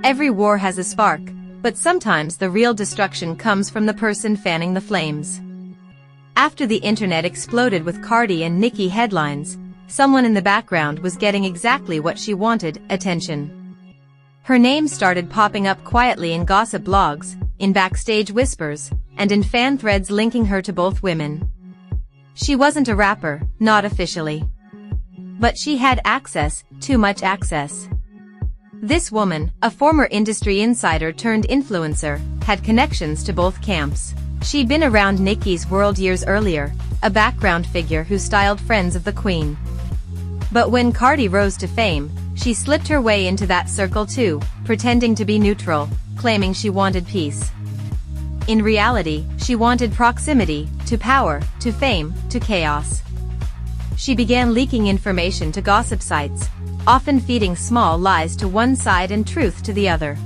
Every war has a spark, but sometimes the real destruction comes from the person fanning the flames. After the internet exploded with Cardi and Nicki headlines, someone in the background was getting exactly what she wanted: attention. Her name started popping up quietly in gossip blogs, in backstage whispers, and in fan threads linking her to both women. She wasn't a rapper, not officially. But she had access, too much access. This woman, a former industry insider turned influencer, had connections to both camps. She'd been around Nicki's world years earlier, a background figure who styled friends of the Queen. But when Cardi rose to fame, she slipped her way into that circle too, pretending to be neutral, claiming she wanted peace. In reality, she wanted proximity, to power, to fame, to chaos. She began leaking information to gossip sites, often feeding small lies to one side and truth to the other.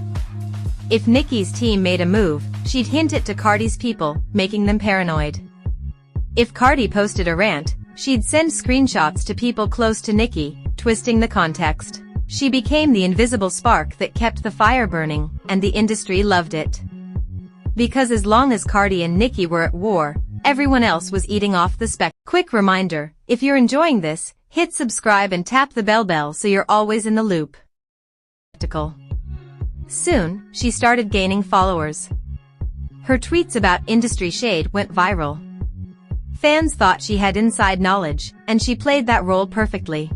If Nicki's team made a move, she'd hint it to Cardi's people, making them paranoid. If Cardi posted a rant, she'd send screenshots to people close to Nicki, twisting the context. She became the invisible spark that kept the fire burning, and the industry loved it. Because as long as Cardi and Nicki were at war, everyone else was eating off the spec. Quick reminder, if you're enjoying this, hit subscribe and tap the bell so you're always in the loop. Soon, she started gaining followers. Her tweets about industry shade went viral. Fans thought she had inside knowledge, and she played that role perfectly.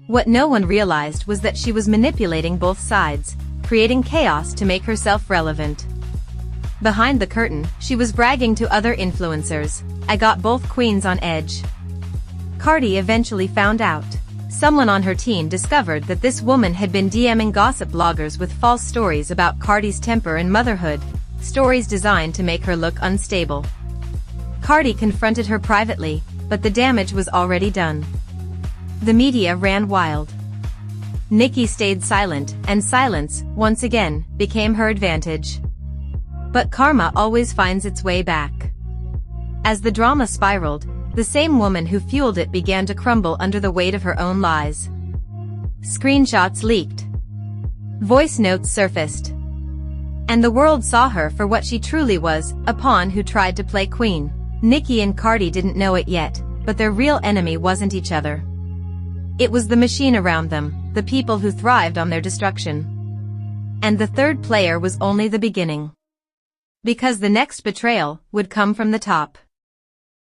What no one realized was that she was manipulating both sides, creating chaos to make herself relevant. Behind the curtain, she was bragging to other influencers, "I got both queens on edge." Cardi eventually found out. Someone on her team discovered that this woman had been DMing gossip bloggers with false stories about Cardi's temper and motherhood, stories designed to make her look unstable. Cardi confronted her privately, but the damage was already done. The media ran wild. Nicki stayed silent, and silence, once again, became her advantage. But karma always finds its way back. As the drama spiraled, the same woman who fueled it began to crumble under the weight of her own lies. Screenshots leaked. Voice notes surfaced. And the world saw her for what she truly was, a pawn who tried to play queen. Nicki and Cardi didn't know it yet, but their real enemy wasn't each other. It was the machine around them, the people who thrived on their destruction. And the third player was only the beginning. Because the next betrayal would come from the top.